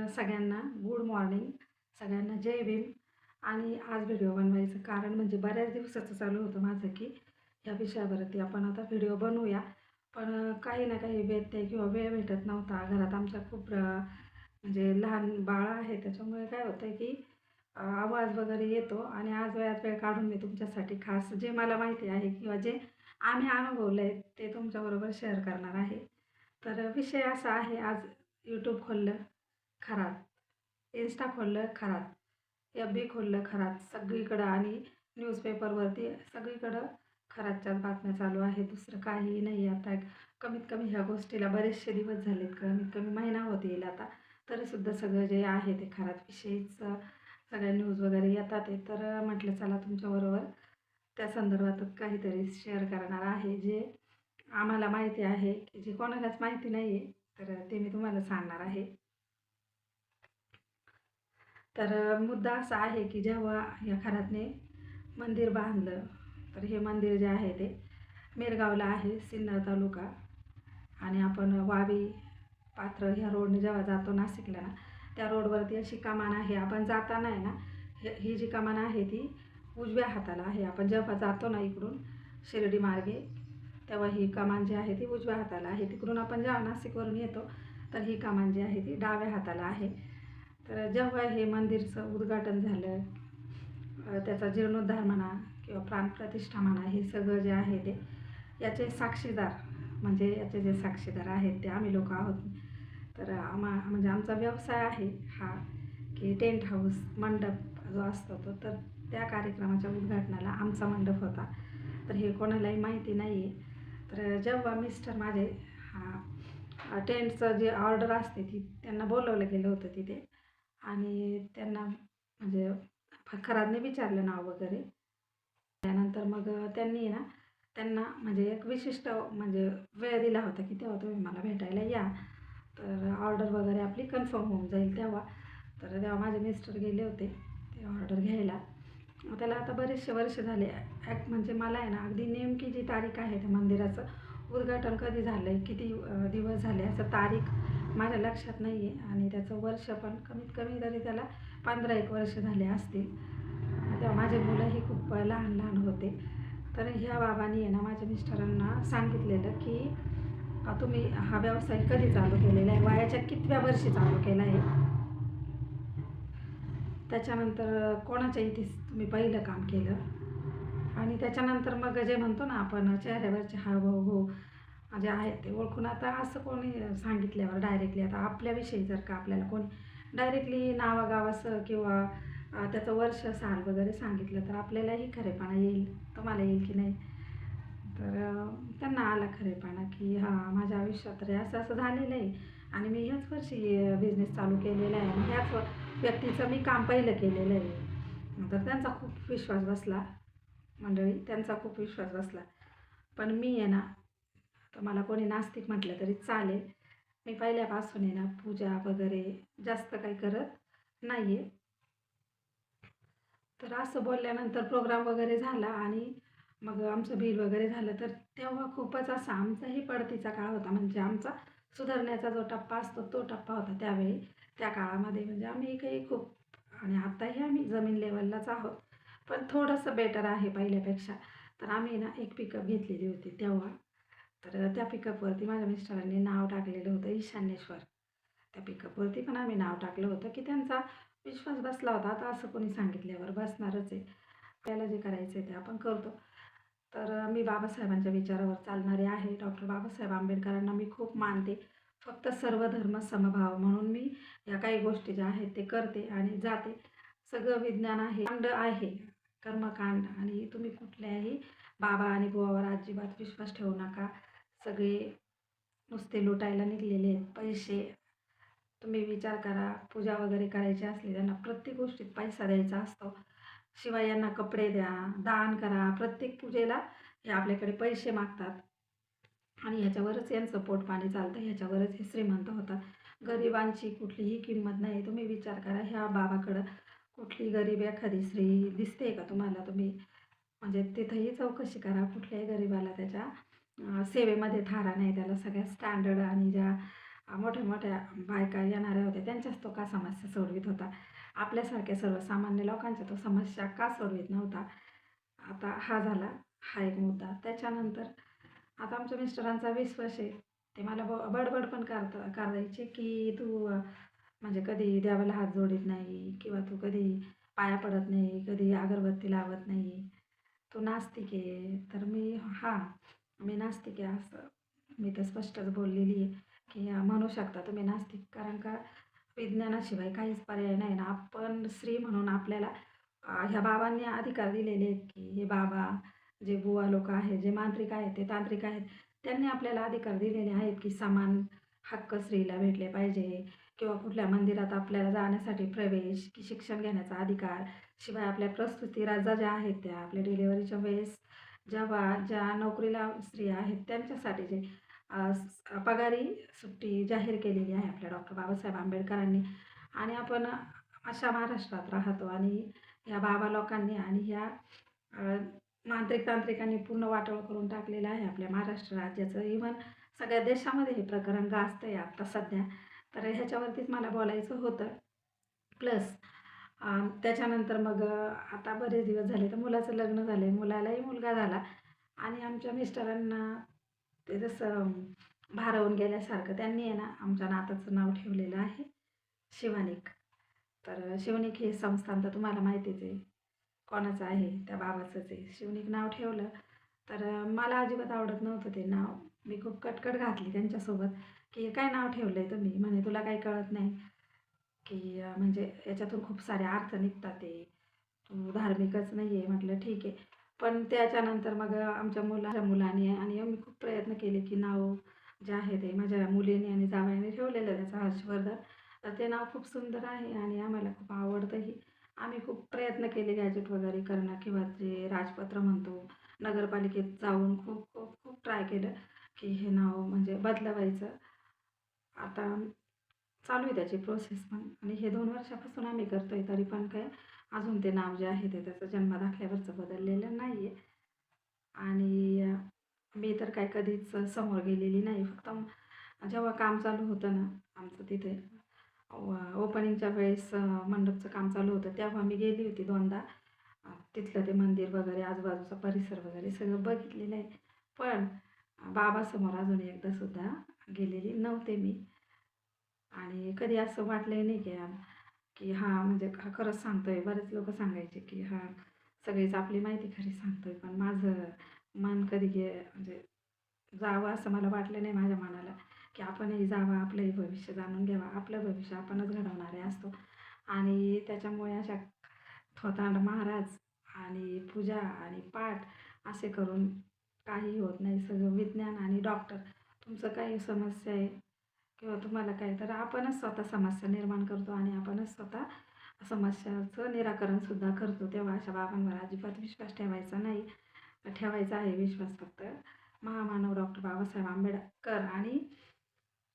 सगळ्यांना good morning, सगळ्यांना जय भीम. आणि आज व्हिडिओ बनवायचं कारण म्हणजे बऱ्याच दिवसाचं चालू होतं माझं की या विषयावरती आपण आता व्हिडिओ बनवूया. पण काही ना काही व्यत्यय किंवा वेळ भेटत नव्हता. घरात आमच्या खूप म्हणजे लहान बाळ आहे, त्याच्यामुळे काय होतं की आवाज वगैरे येतो. आणि आज वेळात वेळ काढून मी तुमच्यासाठी खास जे मला माहिती आहे किंवा जे आम्ही अनुभवलं आहे ते तुमच्याबरोबर शेअर करणार आहे. तर विषय असा आहे, आज यूट्यूब खोललं खरात, इन्स्टा खोललं खरात, FB खोललं खरात, सगळीकडं आणि न्यूजपेपरवरती सगळीकडं खरातच्याच बातम्या चालू आहेत. दुसरं काहीही नाही. आता कमीत कमी ह्या गोष्टीला बरेचसे दिवस झालेत, कमीत कमी महिना होत येईल आता, तरीसुद्धा सगळं जे आहे ते खरातविषयीच सगळ्या न्यूज वगैरे येतात आहे. तर म्हटलं चला तुमच्याबरोबर त्या संदर्भात काहीतरी शेअर करणार आहे, जे आम्हाला माहिती आहे, की जे कोणालाच माहिती नाही आहे, तर ते मी तुम्हाला सांगणार आहे. तर मुद्दा असा आहे की जेव्हा या खरातने मंदिर बांधलं, तर हे मंदिर जे आहे ते मिरगावला आहे, सिन्नर तालुका. आणि आपण वावी पात्र ह्या रोडने जेव्हा जातो नाशिकला ना, त्या रोडवरती अशी कमान आहे. आपण जाताना आहे ना, ही जी कमान आहे ती उजव्या हाताला आहे. आपण जेव्हा जातो ना इकडून शिर्डी मार्गे, तेव्हा ही कमान जी आहे ती उजव्या हाताला आहे. तिकडून आपण जेव्हा नाशिकवरून येतो तर ही कमान जी आहे ती डाव्या हाताला आहे. तर जेव्हा हे मंदिरचं उद्घाटन झालं, त्याचा जीर्णोद्धार म्हणा किंवा प्राणप्रतिष्ठा म्हणा, हे सगळं जे आहे ते याचे साक्षीदार म्हणजे याचे जे साक्षीदार आहेत ते आम्ही लोक आहोत. तर म्हणजे आमचा व्यवसाय आहे हा, की टेंट हाऊस मंडप जो असतो तो, तर त्या कार्यक्रमाच्या उद्घाटनाला आमचा मंडप होता. तर हे कोणालाही माहिती नाही आहे. तर जेव्हा मिस्टर माझे टेंटचं जे ऑर्डर असते ती त्यांना बोलवलं गेलं होतं तिथे, आणि त्यांना म्हणजे खरातने विचारलं नाव वगैरे. त्यानंतर मग त्यांनी ना त्यांना म्हणजे एक विशिष्ट म्हणजे वेळ दिला होता की तेव्हा तुम्ही मला भेटायला या, तर ऑर्डर वगैरे आपली कन्फर्म होऊन जाईल तेव्हा. तर तेव्हा माझे मिस्टर गेले होते ते ऑर्डर घ्यायला. त्याला आता बरेचसे वर्ष झाले. म्हणजे मला आहे ना अगदी नेमकी जी तारीख आहे त्या मंदिराचं उद्घाटन कधी झालं आहे, किती दिवस झाले असं तारीख माझ्या लक्षात नाही आहे. आणि त्याचं वर्ष पण कमीत कमी तरी त्याला 15-1 वर्ष झाले असतील. तेव्हा माझे मुलंही खूप लहान लहान होते. तर ह्या बाबांनी आहे ना माझ्या मिस्टरांना सांगितलेलं की तुम्ही हा व्यवसाय कधी चालू केलेला आहे, वयाच्या कितव्या वर्षी चालू केला आहे, त्याच्यानंतर कोणाच्या इथे तुम्ही पहिलं काम केलं, आणि त्याच्यानंतर मग जे म्हणतो ना आपण चेहऱ्यावरचे हावभाव हो जे आहेत ते ओळखून. आता असं कोणी सांगितल्यावर डायरेक्टली, आता आपल्याविषयी जर का आपल्याला कोणी डायरेक्टली नावागावाचं किंवा त्याचं वर्ष साल वगैरे सांगितलं तर आपल्यालाही खरेपणा येईल. तुम्हाला येईल की नाही? तर त्यांना आला खरेपणा की हां, माझ्या आयुष्यात तर असं असं झालेलं आहे आणि मी ह्याच वर्षी बिझनेस चालू केलेला आहे आणि ह्याच व्यक्तीचं मी काम पहिलं केलेलं आहे. तर त्यांचा खूप विश्वास बसला मंडळी, त्यांचा खूप विश्वास बसला. पण मी आहे ना, तर मला कोणी नास्तिक म्हटलं तरी चालेल, मी पहिल्यापासून आहे ना पूजा वगैरे जास्त काही करत नाही आहे. तर असं बोलल्यानंतर प्रोग्राम वगैरे झाला आणि मग आमचं बिल वगैरे झालं, तर तेव्हा खूपच असा आमचाही पडतीचा काळ होता. म्हणजे आमचा सुधारण्याचा जो टप्पा असतो तो टप्पा होता त्यावेळी, त्या काळामध्ये. म्हणजे आम्ही काही खूप, आणि आत्ताही आम्ही जमीन लेवललाच आहोत, पण थोडंसं बेटर आहे पहिल्यापेक्षा. तर आम्ही ना एक पिकअप घेतलेली होती तेव्हा. तर त्या पिकअपवरती माझ्या मिस्टरांनी नाव टाकलेलं होतं ईशान्येश्वर. त्या पिकअपवरती पण आम्ही नाव टाकलं होतं की त्यांचा विश्वास बसला होता. आता असं कोणी सांगितल्यावर बसणारच आहे, आपल्याला जे करायचं आहे ते आपण करतो. तर मी बाबासाहेबांच्या विचारावर चालणारे आहे. डॉक्टर बाबासाहेब आंबेडकरांना मी खूप मानते. फक्त सर्व धर्म समभाव म्हणून मी या काही गोष्टी ज्या आहेत ते करते आणि जाते. सगळं विज्ञान आहे, कांड आहे, कर्मकांड. आणि तुम्ही कुठल्याही बाबा आणि बुवावर अजिबात विश्वास ठेवू नका. सगळे नुसते लुटायला निघलेले आहेत पैसे. तुम्ही विचार करा, पूजा वगैरे करायची असली त्यांना प्रत्येक गोष्टीत पैसा द्यायचा असतो. शिवाय यांना कपडे द्या, दान करा, प्रत्येक पूजेला हे आपल्याकडे पैसे मागतात. आणि ह्याच्यावरच यांचं पोटपाणी चालतं, ह्याच्यावरच हे श्रीमंत होतात. गरिबांची कुठलीही किंमत नाही. तुम्ही विचार करा, ह्या बाबाकडं कुठली गरीब एखादी स्त्री दिसते का तुम्हाला? तुम्ही म्हणजे तिथंही चौकशी करा, कुठल्याही गरिबाला त्याच्या सेवेमध्ये थारा नाही. त्याला सगळ्या स्टँडर्ड आणि ज्या मोठ्या मोठ्या बायका येणाऱ्या होत्या, त्यांच्याच तो का समस्या सोडवित होता. आपल्यासारख्या सर्वसामान्य लोकांच्या तो समस्या का सोडवित नव्हता. आता हा एक मुद्दा. त्याच्यानंतर आता आमच्या मिस्टरांचा विश्वास आहे. ते मला बडबड पण करायचे की तू म्हणजे कधी देवाला हात जोडीत नाही किंवा तू कधी पाया पडत नाही, कधी अगरबत्ती लावत नाही, तू नास्तिक आहे. तर मी नास्तिक आहे असं मी तर स्पष्टच बोललेली आहे की म्हणू शकता तुम्ही नास्तिक, कारण का विज्ञानाशिवाय काहीच पर्याय नाही ना. आपण स्त्री म्हणून आपल्याला ह्या बाबांनी अधिकार दिलेले आहेत की हे बाबा जे बुवा लोक आहेत, जे मांत्रिक आहेत, ते तांत्रिक आहेत, त्यांनी आपल्याला अधिकार दिलेले आहेत की समान हक्क स्त्रीला भेटले पाहिजे किंवा कुठल्या मंदिरात आपल्याला जाण्यासाठी प्रवेश, की शिक्षण घेण्याचा अधिकार, शिवाय आपल्या प्रसूती रजा ज्या आहेत त्या आपल्या डिलिव्हरीच्या वेळेस ज्या नोकरीला स्त्रिया आहेत त्यांच्यासाठी जे पगारी सुट्टी जाहीर केलेली आहे आपल्या डॉक्टर बाबासाहेब आंबेडकरांनी. आणि आपण अशा महाराष्ट्रात राहतो आणि ह्या बाबा लोकांनी आणि ह्या अ, मांत्रिक तांत्रिकांनी पूर्ण वाटोळं करून टाकलेलं आहे आपल्या महाराष्ट्र राज्याचं. इव्हन सगळ्या देशामध्ये हे प्रकरण गाजतंय आत्ता सध्या. तर ह्याच्यावरतीच मला बोलायचं होतं. प्लस त्याच्यानंतर मग आता बरेच दिवस झाले तर मुलाचं लग्न झालं आहे, मुलालाही मुलगा झाला आणि आमच्या मिस्टरांना ते जसं भारावून गेल्यासारखं त्यांनी आहे ना आमच्या नाताचं नाव ठेवलेलं आहे शिवानिक. तर शिवनिक हे संस्थान तर तुम्हाला माहितीच आहे कोणाचं आहे, त्या बाबाचंच आहे. शिवनिक नाव ठेवलं. तर मला अजिबात आवडत नव्हतं ते नाव. मी खूप कटकट घातली त्यांच्यासोबत की हे काय नाव ठेवलं आहे तुम्ही, म्हणे तुला काही कळत नाही की म्हणजे याच्यातून खूप सारे अर्थ निघतात, ते तू धार्मिकच नाही आहे. म्हटलं ठीक आहे. पण त्याच्यानंतर मग आमच्या मुलाने आणि मी खूप प्रयत्न केले की नाव जे आहे ते माझ्या मुलीने आणि जावयाने ठेवलेलं त्याचं हर्षवर्धन. तर ते नाव खूप सुंदर आहे आणि आम्हाला खूप आवडतंही. आम्ही खूप प्रयत्न केले गॅजेट वगैरे करणं किंवा जे राजपत्र म्हणतो, नगरपालिकेत जाऊन खूप खूप खूप ट्राय केलं की हे नाव म्हणजे बदलवायचं. आता चालू आहे त्याची प्रोसेस पण आणि हे 2 वर्षापासून आम्ही करतोय, तरी पण काय अजून ते नाव जे आहे ते त्याचं जन्मदाखल्यावरचं बदललेलं नाही आहे. आणि मी तर काय कधीच समोर गेलेली नाही. फक्त जेव्हा काम चालू होतं ना आमचं तिथे ओपनिंगच्या वेळेस मंडपचं काम चालू होतं तेव्हा मी गेली होती 2दा. तिथलं ते मंदिर वगैरे, आजूबाजूचा परिसर वगैरे सगळं बघितलेलं आहे. पण बाबासमोर अजून एकदासुद्धा गेलेली नव्हते मी. आणि कधी असं वाटलंही नाही की म्हणजे खरंच सांगतोय. बरेच लोकं सांगायचे की सगळीच आपली माहिती खरी सांगतोय. पण माझं मन कधी म्हणजे जावं असं मला वाटलं नाही माझ्या मनाला की आपणही जावं, आपलंही भविष्य जाणून घ्यावं. आपलं भविष्य आपणच घडवणारे असतो. आणि त्याच्यामुळे अशा थोतांड महाराज आणि पूजा आणि पाठ असे करून काही होत नाही. सगळं विज्ञान आणि डॉक्टर. तुमचं काही समस्या आहे किंवा तुम्हाला काय, तर आपणच स्वतः समस्या निर्माण करतो आणि आपणच स्वतः समस्याचं निराकरणसुद्धा करतो. तेव्हा अशा बाबांवर अजिबात विश्वास ठेवायचा नाही. ठेवायचा आहे विश्वास फक्त महामानव डॉक्टर बाबासाहेब आंबेडकर आणि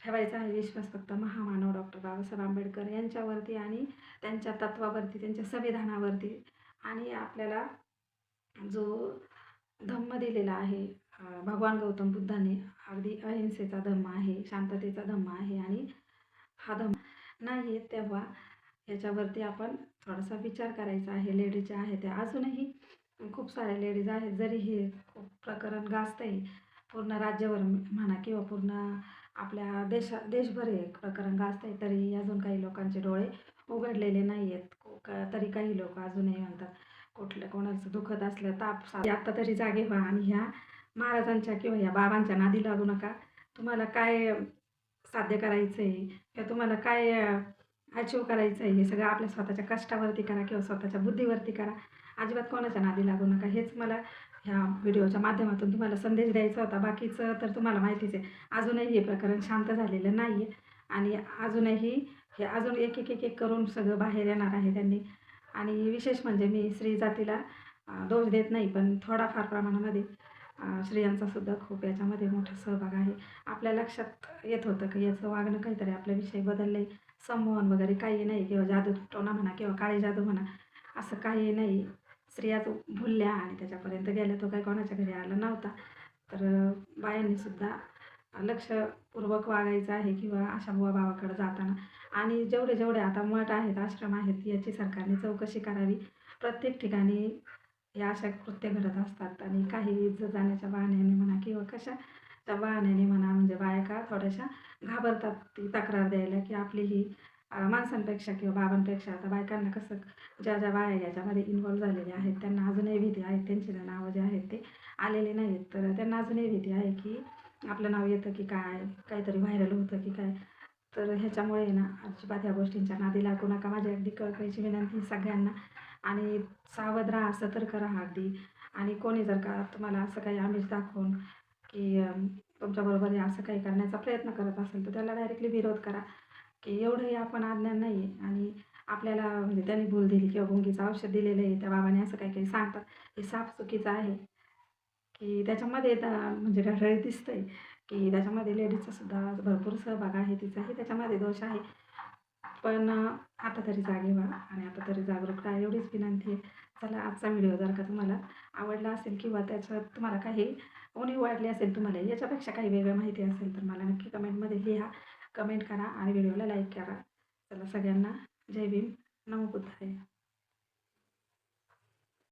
ठेवायचा आहे विश्वास फक्त महामानव डॉक्टर बाबासाहेब आंबेडकर यांच्यावरती आणि त्यांच्या तत्वावरती, त्यांच्या संविधानावरती. आणि आपल्याला जो धम्म दिलेला आहे भगवान गौतम बुद्धांनी, अगदी अहिंसेचा धम्म आहे, शांततेचा धम्म आहे आणि हा धम्म नाही आहे. तेव्हा याच्यावरती आपण थोडासा विचार करायचा आहे. लेडीज ज्या आहेत त्या अजूनही खूप साऱ्या लेडीज आहेत, जरी हे खूप प्रकरण गाजतंय पूर्ण राज्यावर म्हणा किंवा पूर्ण आपल्या देशभर हे प्रकरण गाजतंय, तरी अजून काही लोकांचे डोळे उघडलेले नाही आहेत. तरी काही लोक अजूनही म्हणतात कोणाचं दुखत असलं आत्ता तरी जागे व्हा आणि ह्या महाराजांच्या किंवा ह्या बाबांच्या नादी लागू नका. तुम्हाला काय साध्य करायचं आहे किंवा तुम्हाला काय अचीव करायचं आहे, हे सगळं आपल्या स्वतःच्या कष्टावरती करा किंवा स्वतःच्या बुद्धीवरती करा. अजिबात कोणाच्या नादी लागू नका. हेच मला ह्या व्हिडिओच्या माध्यमातून तुम्हाला संदेश द्यायचा होता. बाकीचं तर तुम्हाला माहितीच आहे. अजूनही हे प्रकरण शांत झालेलं नाही आहे आणि अजूनही हे अजून एक करून सगळं बाहेर येणार आहे त्यांनी. आणि विशेष म्हणजे मी स्त्री जातीला दोष देत नाही, पण थोडाफार प्रमाणामध्ये स्त्रियांचासुद्धा खूप याच्यामध्ये मोठा सहभाग आहे. आपल्या लक्षात येत होतं की याचं वागणं काहीतरी आपल्याविषयी बदललं आहे. संमोहन वगैरे काही नाही किंवा जादूटोणा म्हणा किंवा काळी जादू म्हणा, असं काही नाही. स्त्रियाच भुलल्या आणि त्याच्यापर्यंत गेल्या. तो काही कोणाच्या घरी आला नव्हता. तर बायांनीसुद्धा लक्षपूर्वक वागायचं आहे किंवा अशा बुवाभावाकडे जाताना. आणि जेवढे जेवढे आता मठ आहेत, आश्रम आहेत, याची सरकारने चौकशी करावी. प्रत्येक ठिकाणी हे अशा कृत्य घडत असतात आणि काही इज्जत जाण्याच्या बहाण्याने म्हणा किंवा कशाच्या बहाण्याने म्हणा, म्हणजे बायका थोड्याशा घाबरतात ती तक्रार द्यायला, की आपली ही माणसांपेक्षा किंवा बाबांपेक्षा आता बायकांना कसं, ज्या ज्या बाया याच्यामध्ये इन्व्हॉल्व झालेल्या आहेत त्यांना अजूनही भीती आहे. त्यांची नावं जे आहेत ते आलेले नाहीत, तर त्यांना अजूनही भीती आहे की आपलं नाव येतं की काय, काहीतरी व्हायरल होतं की काय. तर ह्याच्यामुळे ना अजिबात ह्या गोष्टींच्या नादी लागू नका. माझी अगदी कळकळीची विनंती आहे सगळ्यांना. आणि सावध राहा, सतर्क राहा अगदी. आणि कोणी जर का तुम्हाला असं काही आमिष दाखवून की तुमच्याबरोबर हे असं काही करण्याचा प्रयत्न करत असेल, तर त्याला डायरेक्टली विरोध करा, की एवढंही आपण अज्ञान नाही आहे. आणि आपल्याला म्हणजे त्यांनी भूल दिली किंवा गुंगीचं औषध दिलेलं आहे, त्या बाबाने असं काही काही सांगतात, हे साफ चुकीचं आहे. की त्याच्यामध्ये म्हणजे ढळढळीत दिसतंय, की त्याच्यामध्ये लेडीजचा सुद्धा भरपूर सहभाग आहे, तिचाही त्याच्यामध्ये दोष आहे. पण आता तरी जागे व्हा आणि आता तरी जागरूक राहा, एवढीच विनंती आहे. चला, आजचा व्हिडिओ जर का तुम्हाला आवडला असेल किंवा त्याच्यात तुम्हाला काही उणीव वाटली असेल, तुम्हाला याच्यापेक्षा काही वेगळं माहिती असेल, तर मला नक्की कमेंटमध्ये लिहा, कमेंट करा आणि व्हिडिओला लाईक करा. चला, सगळ्यांना जय भीम, नमो बुद्धाय.